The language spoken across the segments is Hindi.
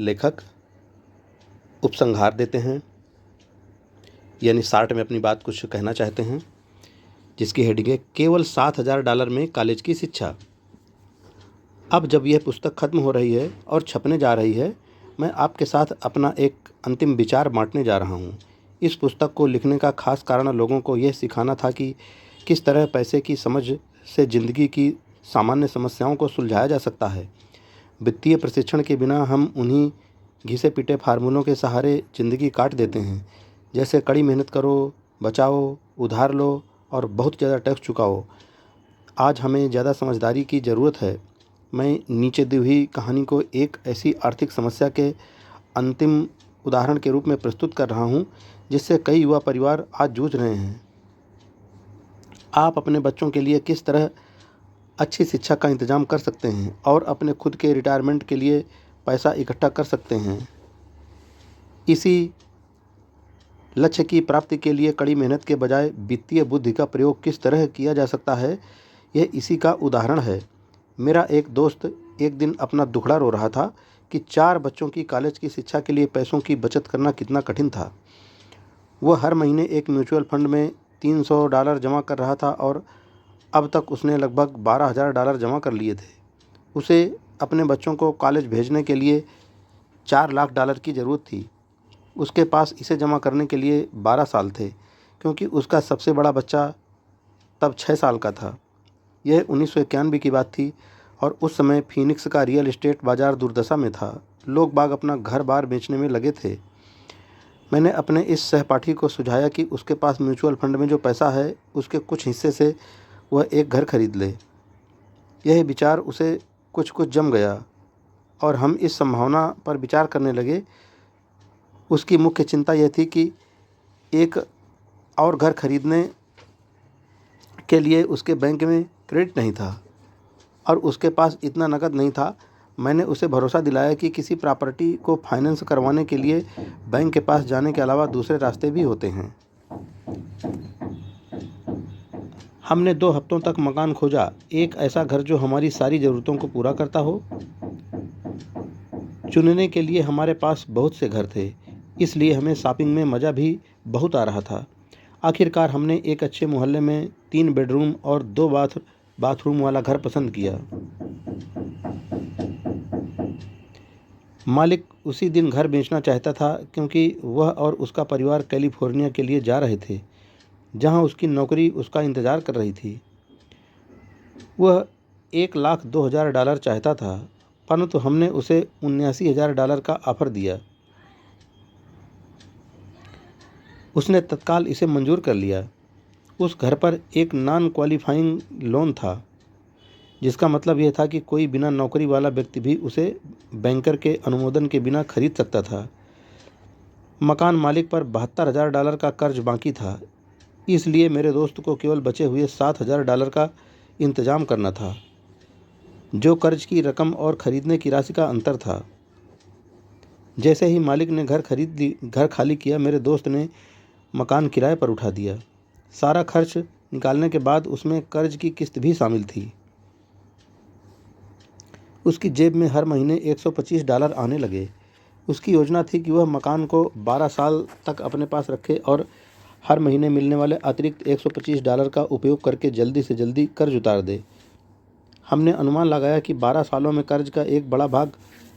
लेखक उपसंहार देते हैं, यानी शार्ट में अपनी बात कुछ कहना चाहते हैं, जिसकी हेडिंग है केवल $7,000 में कॉलेज की शिक्षा। अब जब यह पुस्तक खत्म हो रही है और छपने जा रही है, मैं आपके साथ अपना एक अंतिम विचार बांटने जा रहा हूँ। इस पुस्तक को लिखने का खास कारण लोगों को यह सिखाना था कि किस तरह पैसे की समझ से ज़िंदगी की सामान्य समस्याओं को सुलझाया जा सकता है। वित्तीय प्रशिक्षण के बिना हम उन्हीं घिसे पिटे फार्मूलों के सहारे ज़िंदगी काट देते हैं, जैसे कड़ी मेहनत करो, बचाओ, उधार लो और बहुत ज़्यादा टैक्स चुकाओ। आज हमें ज़्यादा समझदारी की ज़रूरत है। मैं नीचे दी हुई कहानी को एक ऐसी आर्थिक समस्या के अंतिम उदाहरण के रूप में प्रस्तुत कर रहा हूँ, जिससे कई युवा परिवार आज जूझ रहे हैं। आप अपने बच्चों के लिए किस तरह अच्छी शिक्षा का इंतज़ाम कर सकते हैं और अपने खुद के रिटायरमेंट के लिए पैसा इकट्ठा कर सकते हैं। इसी लक्ष्य की प्राप्ति के लिए कड़ी मेहनत के बजाय वित्तीय बुद्धि का प्रयोग किस तरह किया जा सकता है, यह इसी का उदाहरण है। मेरा एक दोस्त एक दिन अपना दुखड़ा रो रहा था कि 4 बच्चों की कॉलेज की शिक्षा के लिए पैसों की बचत करना कितना कठिन था। वह हर महीने एक म्यूचुअल फंड में $300 जमा कर रहा था और अब तक उसने लगभग $12,000 जमा कर लिए थे। उसे अपने बच्चों को कॉलेज भेजने के लिए $4 लाख की ज़रूरत थी। उसके पास इसे जमा करने के लिए 12 साल थे, क्योंकि उसका सबसे बड़ा बच्चा तब 6 साल का था। यह 1991 की बात थी और उस समय फीनिक्स का रियल एस्टेट बाज़ार दुर्दशा में था। लोग बाग अपना घर बार बेचने में लगे थे। मैंने अपने इस सहपाठी को सुझाया कि उसके पास म्यूचुअल फंड में जो पैसा है, उसके कुछ हिस्से से वह एक घर खरीद ले। यह विचार उसे कुछ कुछ जम गया और हम इस संभावना पर विचार करने लगे। उसकी मुख्य चिंता यह थी कि एक और घर खरीदने के लिए उसके बैंक में क्रेडिट नहीं था और उसके पास इतना नकद नहीं था। मैंने उसे भरोसा दिलाया कि किसी प्रॉपर्टी को फाइनेंस करवाने के लिए बैंक के पास जाने के अलावा दूसरे रास्ते भी होते हैं। हमने 2 हफ्तों तक मकान खोजा, एक ऐसा घर जो हमारी सारी ज़रूरतों को पूरा करता हो। चुनने के लिए हमारे पास बहुत से घर थे, इसलिए हमें शॉपिंग में मज़ा भी बहुत आ रहा था। आखिरकार हमने एक अच्छे मोहल्ले में 3 बेडरूम और 2 बाथरूम वाला घर पसंद किया। मालिक उसी दिन घर बेचना चाहता था, क्योंकि वह और उसका परिवार कैलिफोर्निया के लिए जा रहे थे, जहां उसकी नौकरी उसका इंतज़ार कर रही थी। वह $1,02,000 चाहता था, परंतु हमने उसे $79,000 का ऑफ़र दिया। उसने तत्काल इसे मंजूर कर लिया। उस घर पर एक नॉन क्वालिफाइंग लोन था, जिसका मतलब यह था कि कोई बिना नौकरी वाला व्यक्ति भी उसे बैंकर के अनुमोदन के बिना खरीद सकता था। मकान मालिक पर $72,000 का कर्ज बाकी था, इसलिए मेरे दोस्त को केवल बचे हुए $7,000 का इंतज़ाम करना था, जो कर्ज की रकम और खरीदने की राशि का अंतर था। जैसे ही मालिक ने घर खाली किया, मेरे दोस्त ने मकान किराए पर उठा दिया। सारा खर्च निकालने के बाद उसमें कर्ज की किस्त भी शामिल थी। उसकी जेब में हर महीने $125 आने लगे। उसकी योजना थी कि वह मकान को 12 साल तक अपने पास रखे और हर महीने मिलने वाले अतिरिक्त $125 का उपयोग करके जल्दी से जल्दी कर्ज उतार दे। हमने अनुमान लगाया कि 12 सालों में कर्ज का एक बड़ा भाग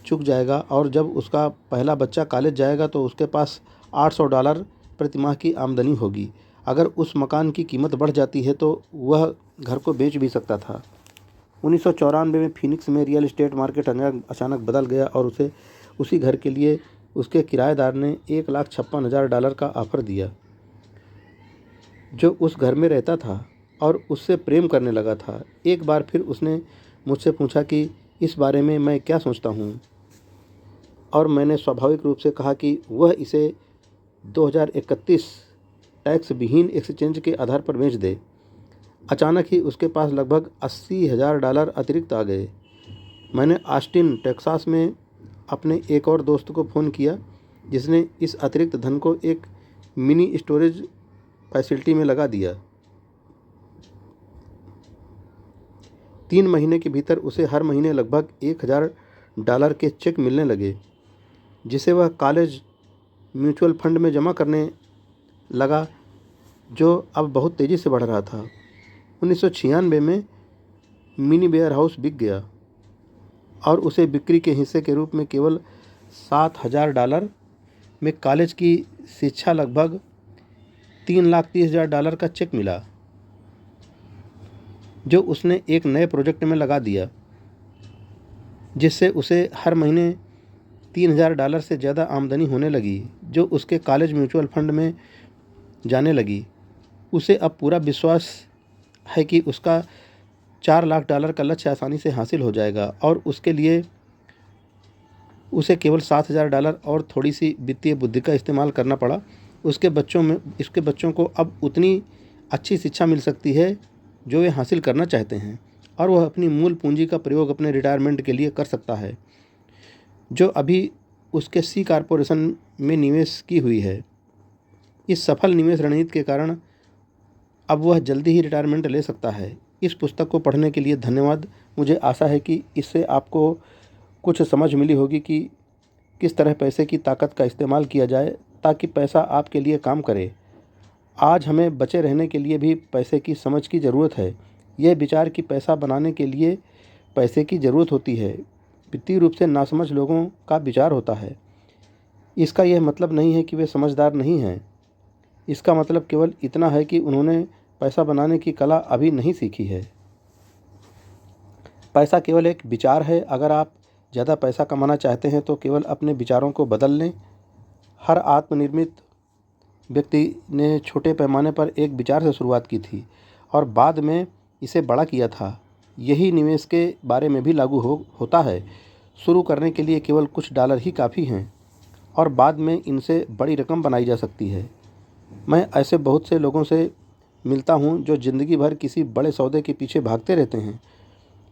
चुक जाएगा और जब उसका पहला बच्चा कॉलेज जाएगा तो उसके पास $800 प्रति माह की आमदनी होगी। अगर उस मकान की कीमत बढ़ जाती है तो वह घर को बेच भी सकता था। 1994 में फीनिक्स में रियल एस्टेट मार्केट अचानक बदल गया और उसे उसी घर के लिए उसके किराएदार ने $1,56,000 का ऑफ़र दिया। जो उस घर में रहता था और उससे प्रेम करने लगा था। एक बार फिर उसने मुझसे पूछा कि इस बारे में मैं क्या सोचता हूँ, और मैंने स्वाभाविक रूप से कहा कि वह इसे 2031 टैक्स विहीन एक्सचेंज के आधार पर बेच दे। अचानक ही उसके पास लगभग $80,000 अतिरिक्त आ गए। मैंने ऑस्टिन टेक्सास में अपने एक और दोस्त को फ़ोन किया, जिसने इस अतिरिक्त धन को एक मिनी स्टोरेज फैसिलिटी में लगा दिया। 3 महीने के भीतर उसे हर महीने लगभग $1,000 के चेक मिलने लगे। जिसे वह कॉलेज म्यूचुअल फंड में जमा करने लगा, जो अब बहुत तेज़ी से बढ़ रहा था। 1996 में मिनी वेयर हाउस बिक गया और उसे बिक्री के हिस्से के रूप में केवल $7,000 में कॉलेज की शिक्षा लगभग $3,30,000 का चेक मिला, जो उसने एक नए प्रोजेक्ट में लगा दिया, जिससे उसे हर महीने $3,000 से ज़्यादा आमदनी होने लगी, जो उसके कॉलेज म्यूचुअल फंड में जाने लगी। उसे अब पूरा विश्वास है कि उसका $4,00,000 का लक्ष्य आसानी से हासिल हो जाएगा और उसके लिए उसे केवल $7,000 और थोड़ी सी वित्तीय बुद्धि का इस्तेमाल करना पड़ा। उसके बच्चों को अब उतनी अच्छी शिक्षा मिल सकती है जो वे हासिल करना चाहते हैं, और वह अपनी मूल पूंजी का प्रयोग अपने रिटायरमेंट के लिए कर सकता है, जो अभी उसके सी कॉर्पोरेशन में निवेश की हुई है। इस सफल निवेश रणनीति के कारण अब वह जल्दी ही रिटायरमेंट ले सकता है। इस पुस्तक को पढ़ने के लिए धन्यवाद। मुझे आशा है कि इससे आपको कुछ समझ मिली होगी कि किस तरह पैसे की ताकत का इस्तेमाल किया जाए ताकि पैसा आपके लिए काम करे। आज हमें बचे रहने के लिए भी पैसे की समझ की ज़रूरत है। यह विचार कि पैसा बनाने के लिए पैसे की ज़रूरत होती है, वित्तीय रूप से नासमझ लोगों का विचार होता है। इसका यह मतलब नहीं है कि वे समझदार नहीं हैं। इसका मतलब केवल इतना है कि उन्होंने पैसा बनाने की कला अभी नहीं सीखी है। पैसा केवल एक विचार है। अगर आप ज़्यादा पैसा कमाना चाहते हैं तो केवल अपने विचारों को बदल लें। हर आत्मनिर्मित व्यक्ति ने छोटे पैमाने पर एक विचार से शुरुआत की थी और बाद में इसे बड़ा किया था। यही निवेश के बारे में भी लागू होता है। शुरू करने के लिए केवल कुछ डॉलर ही काफ़ी हैं और बाद में इनसे बड़ी रकम बनाई जा सकती है। मैं ऐसे बहुत से लोगों से मिलता हूँ जो ज़िंदगी भर किसी बड़े सौदे के पीछे भागते रहते हैं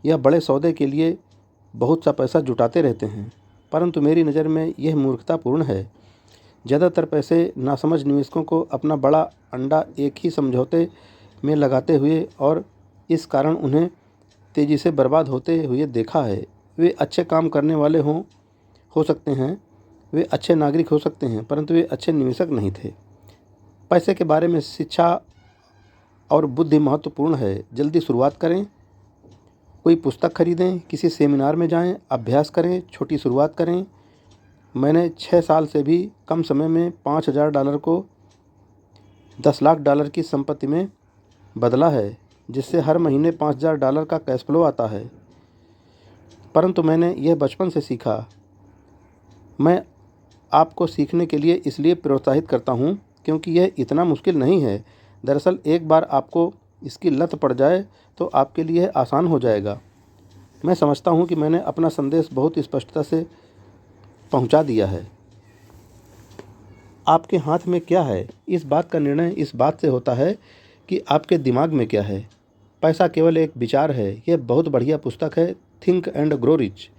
या बड़े सौदे के लिए बहुत सा पैसा जुटाते रहते हैं, परंतु मेरी नज़र में यह मूर्खतापूर्ण है। ज़्यादातर पैसे नासमझ निवेशकों को अपना बड़ा अंडा एक ही समझौते में लगाते हुए और इस कारण उन्हें तेज़ी से बर्बाद होते हुए देखा है। वे अच्छे काम करने वाले हो सकते हैं, वे अच्छे नागरिक हो सकते हैं, परंतु वे अच्छे निवेशक नहीं थे। पैसे के बारे में शिक्षा और बुद्धि महत्वपूर्ण है। जल्दी शुरुआत करें, कोई पुस्तक खरीदें, किसी सेमिनार में जाएं, अभ्यास करें, छोटी शुरुआत करें। मैंने 6 साल से भी कम समय में $5,000 को $10,00,000 की संपत्ति में बदला है, जिससे हर महीने $5,000 का कैश फ्लो आता है। परंतु मैंने यह बचपन से सीखा। मैं आपको सीखने के लिए इसलिए प्रोत्साहित करता हूँ क्योंकि यह इतना मुश्किल नहीं है। दरअसल एक बार आपको इसकी लत पड़ जाए तो आपके लिए आसान हो जाएगा। मैं समझता हूँ कि मैंने अपना संदेश बहुत स्पष्टता से पहुँचा दिया है। आपके हाथ में क्या है, इस बात का निर्णय इस बात से होता है कि आपके दिमाग में क्या है। पैसा केवल एक विचार है। यह बहुत बढ़िया पुस्तक है, थिंक एंड ग्रो रिच।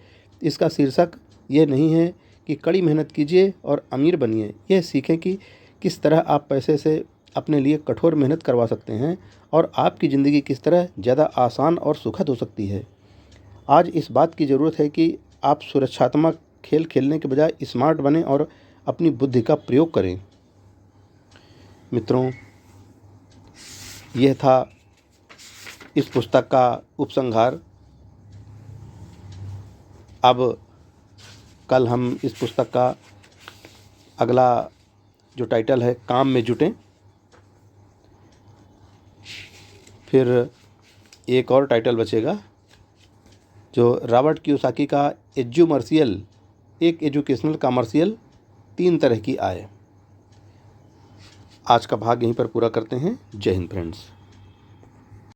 इसका शीर्षक ये नहीं है कि कड़ी मेहनत कीजिए और अमीर बनिए। यह सीखें कि किस तरह आप पैसे से अपने लिए कठोर मेहनत करवा सकते हैं और आपकी ज़िंदगी किस तरह ज़्यादा आसान और सुखद हो सकती है। आज इस बात की ज़रूरत है कि आप सुरक्षात्मक खेल खेलने के बजाय स्मार्ट बनें और अपनी बुद्धि का प्रयोग करें। मित्रों, यह था इस पुस्तक का उपसंहार। अब कल हम इस पुस्तक का अगला जो टाइटल है, काम में जुटें, फिर एक और टाइटल बचेगा जो रॉबर्ट कियोसाकी का एजुमर्सियल, एक एजुकेशनल कमर्शियल, 3 तरह की आय। आज का भाग यहीं पर पूरा करते हैं। जय हिंद फ्रेंड्स।